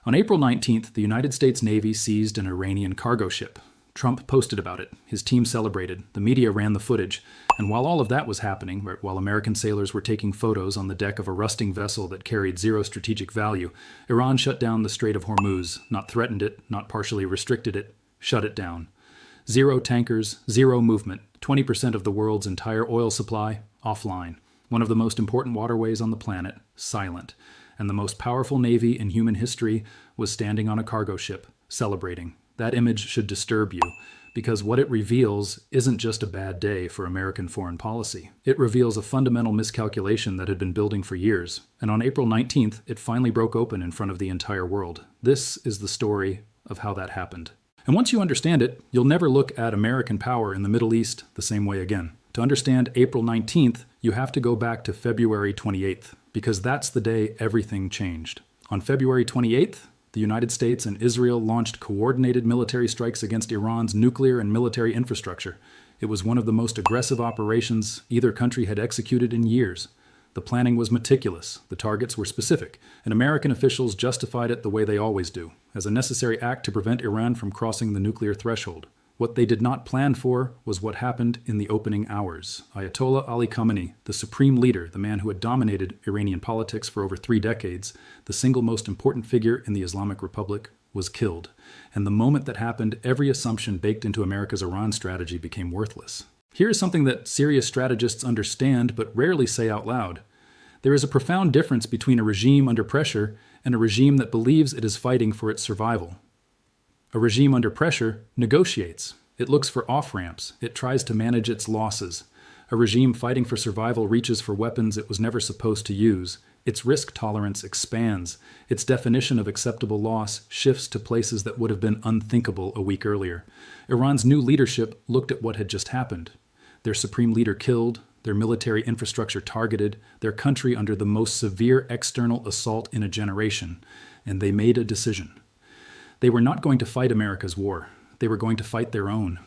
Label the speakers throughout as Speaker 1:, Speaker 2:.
Speaker 1: On April 19th, the United States Navy seized an Iranian cargo ship. Trump posted about it. His team celebrated. The media ran the footage. And while all of that was happening, while American sailors were taking photos on the deck of a rusting vessel that carried zero strategic value, Iran shut down the Strait of Hormuz, not threatened it, not partially restricted it, shut it down. Zero tankers, zero movement, 20% of the world's entire oil supply, offline. One of the most important waterways on the planet, silent. And the most powerful navy in human history was standing on a cargo ship, celebrating. That image should disturb you, because what it reveals isn't just a bad day for American foreign policy. It reveals a fundamental miscalculation that had been building for years, and on April 19th, it finally broke open in front of the entire world. This is the story of how that happened. And once you understand it, you'll never look at American power in the Middle East the same way again. To understand April 19th, you have to go back to February 28th, because that's the day everything changed. On February 28th, the United States and Israel launched coordinated military strikes against Iran's nuclear and military infrastructure. It was one of the most aggressive operations either country had executed in years. The planning was meticulous, the targets were specific, and American officials justified it the way they always do, as a necessary act to prevent Iran from crossing the nuclear threshold. What they did not plan for was what happened in the opening hours. Ayatollah Ali Khamenei, the supreme leader, the man who had dominated Iranian politics for over 3 decades, the single most important figure in the Islamic Republic, was killed. And the moment that happened, every assumption baked into America's Iran strategy became worthless. Here is something that serious strategists understand but rarely say out loud. There is a profound difference between a regime under pressure and a regime that believes it is fighting for its survival. A regime under pressure negotiates. It looks for off-ramps. It tries to manage its losses. A regime fighting for survival reaches for weapons it was never supposed to use. Its risk tolerance expands. Its definition of acceptable loss shifts to places that would have been unthinkable a week earlier. Iran's new leadership looked at what had just happened. Their supreme leader killed, their military infrastructure targeted, their country under the most severe external assault in a generation, and they made a decision. They were not going to fight America's war. They were going to fight their own.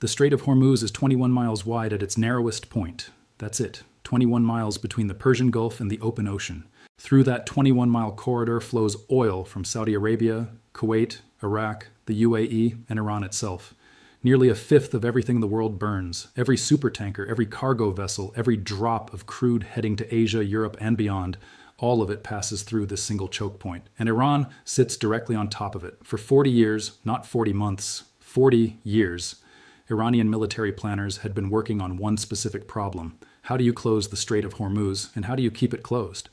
Speaker 1: The Strait of Hormuz is 21 miles wide at its narrowest point. That's it, 21 miles between the Persian Gulf and the open ocean. Through that 21-mile corridor flows oil from Saudi Arabia, Kuwait, Iraq, the UAE, and Iran itself. Nearly a fifth of everything the world burns, every supertanker, every cargo vessel, every drop of crude heading to Asia, Europe, and beyond, all of it passes through this single choke point. And Iran sits directly on top of it. For 40 years, not 40 months, 40 years, Iranian military planners had been working on one specific problem. How do you close the Strait of Hormuz, and how do you keep it closed?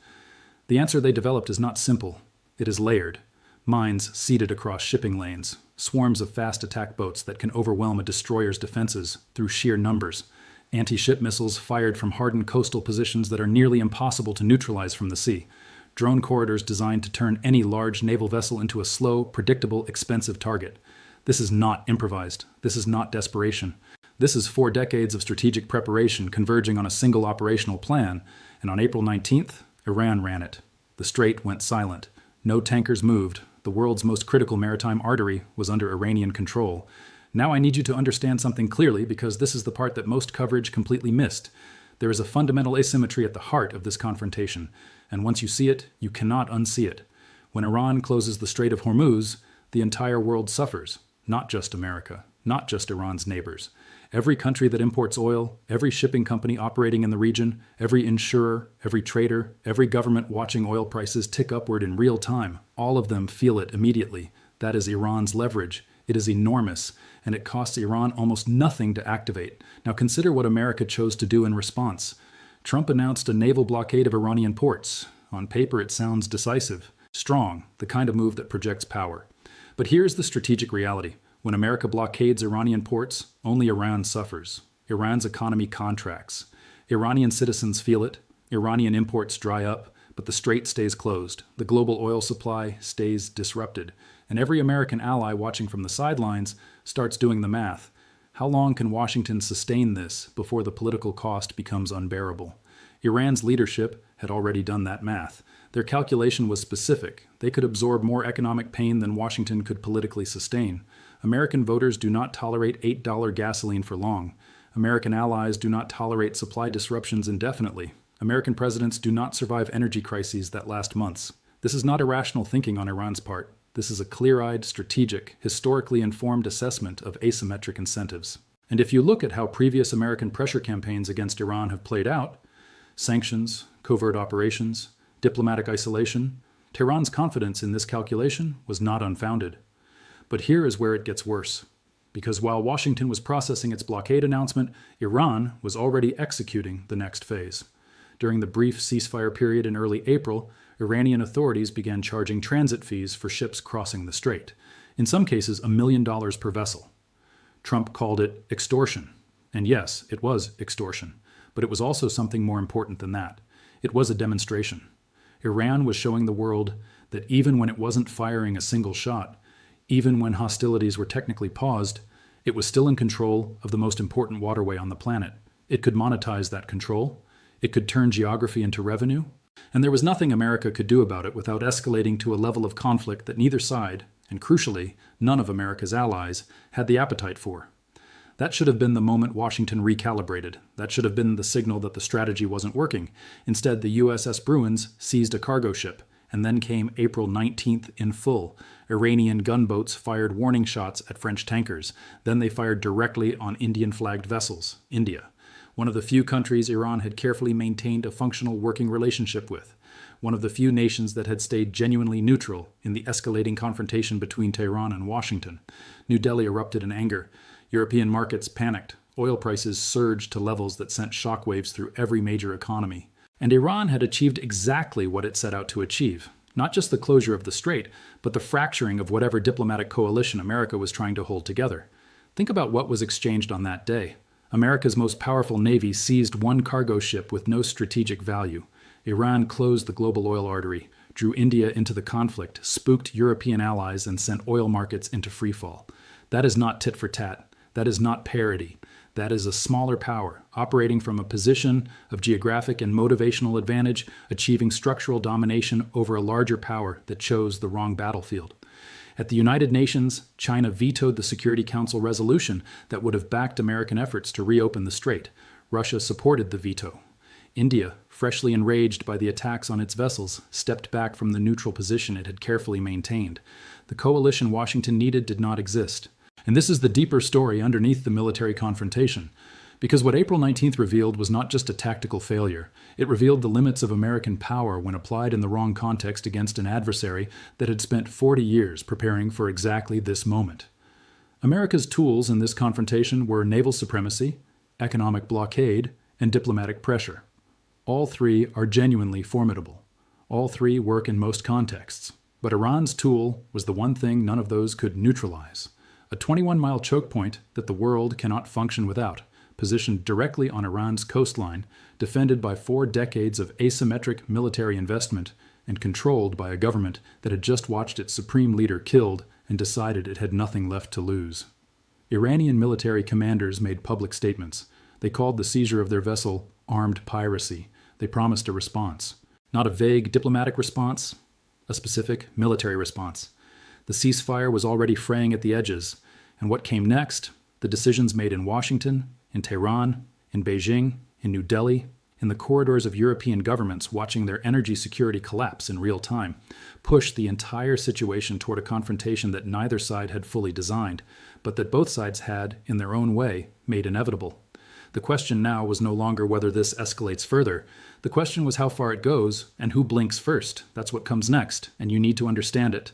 Speaker 1: The answer they developed is not simple. It is layered. Mines seeded across shipping lanes, swarms of fast attack boats that can overwhelm a destroyer's defenses through sheer numbers, anti-ship missiles fired from hardened coastal positions that are nearly impossible to neutralize from the sea, drone corridors designed to turn any large naval vessel into a slow, predictable, expensive target. This is not improvised. This is not desperation. This is 4 decades of strategic preparation converging on a single operational plan, and on April 19th, Iran ran it. The strait went silent. No tankers moved. The world's most critical maritime artery was under Iranian control. Now I need you to understand something clearly, because this is the part that most coverage completely missed. There is a fundamental asymmetry at the heart of this confrontation, and once you see it, you cannot unsee it. When Iran closes the Strait of Hormuz, the entire world suffers, not just America, not just Iran's neighbors. Every country that imports oil, every shipping company operating in the region, every insurer, every trader, every government watching oil prices tick upward in real time, all of them feel it immediately. That is Iran's leverage. It is enormous, and it costs Iran almost nothing to activate. Now consider what America chose to do in response. Trump announced a naval blockade of Iranian ports. On paper, it sounds decisive, strong, the kind of move that projects power. But here's the strategic reality. When America blockades Iranian ports, only Iran suffers. Iran's economy contracts. Iranian citizens feel it. Iranian imports dry up, but the strait stays closed. The global oil supply stays disrupted. And every American ally watching from the sidelines starts doing the math. How long can Washington sustain this before the political cost becomes unbearable? Iran's leadership had already done that math. Their calculation was specific. They could absorb more economic pain than Washington could politically sustain. American voters do not tolerate $8 gasoline for long. American allies do not tolerate supply disruptions indefinitely. American presidents do not survive energy crises that last months. This is not irrational thinking on Iran's part. This is a clear-eyed, strategic, historically informed assessment of asymmetric incentives. And if you look at how previous American pressure campaigns against Iran have played out, sanctions, covert operations, diplomatic isolation, Tehran's confidence in this calculation was not unfounded. But here is where it gets worse. Because while Washington was processing its blockade announcement, Iran was already executing the next phase. During the brief ceasefire period in early April, Iranian authorities began charging transit fees for ships crossing the strait, in some cases $1 million per vessel. Trump called it extortion. And yes, it was extortion. But it was also something more important than that. It was a demonstration. Iran was showing the world that even when it wasn't firing a single shot, even when hostilities were technically paused, it was still in control of the most important waterway on the planet. It could monetize that control. It could turn geography into revenue. And there was nothing America could do about it without escalating to a level of conflict that neither side, and crucially, none of America's allies, had the appetite for. That should have been the moment Washington recalibrated. That should have been the signal that the strategy wasn't working. Instead, the USS Bruins seized a cargo ship, and then came April 19th in full. Iranian gunboats fired warning shots at French tankers. Then they fired directly on Indian-flagged vessels, India, one of the few countries Iran had carefully maintained a functional working relationship with, one of the few nations that had stayed genuinely neutral in the escalating confrontation between Tehran and Washington. New Delhi erupted in anger. European markets panicked. Oil prices surged to levels that sent shockwaves through every major economy. And Iran had achieved exactly what it set out to achieve. Not just the closure of the strait, but the fracturing of whatever diplomatic coalition America was trying to hold together. Think about what was exchanged on that day. America's most powerful navy seized one cargo ship with no strategic value. Iran closed the global oil artery, drew India into the conflict, spooked European allies, and sent oil markets into freefall. That is not tit for tat. That is not parity. That is a smaller power, operating from a position of geographic and motivational advantage, achieving structural domination over a larger power that chose the wrong battlefield. At the United Nations, China vetoed the Security Council resolution that would have backed American efforts to reopen the strait. Russia supported the veto. India, freshly enraged by the attacks on its vessels, stepped back from the neutral position it had carefully maintained. The coalition Washington needed did not exist. And this is the deeper story underneath the military confrontation. Because what April 19th revealed was not just a tactical failure. It revealed the limits of American power when applied in the wrong context against an adversary that had spent 40 years preparing for exactly this moment. America's tools in this confrontation were naval supremacy, economic blockade, and diplomatic pressure. All three are genuinely formidable. All three work in most contexts. But Iran's tool was the one thing none of those could neutralize. A 21-mile choke point that the world cannot function without, positioned directly on Iran's coastline, defended by 4 decades of asymmetric military investment, and controlled by a government that had just watched its supreme leader killed and decided it had nothing left to lose. Iranian military commanders made public statements. They called the seizure of their vessel armed piracy. They promised a response. Not a vague diplomatic response, a specific military response. The ceasefire was already fraying at the edges, and what came next, the decisions made in Washington, in Tehran, in Beijing, in New Delhi, in the corridors of European governments watching their energy security collapse in real time, pushed the entire situation toward a confrontation that neither side had fully designed, but that both sides had, in their own way, made inevitable. The question now was no longer whether this escalates further. The question was how far it goes and who blinks first. That's what comes next, and you need to understand it.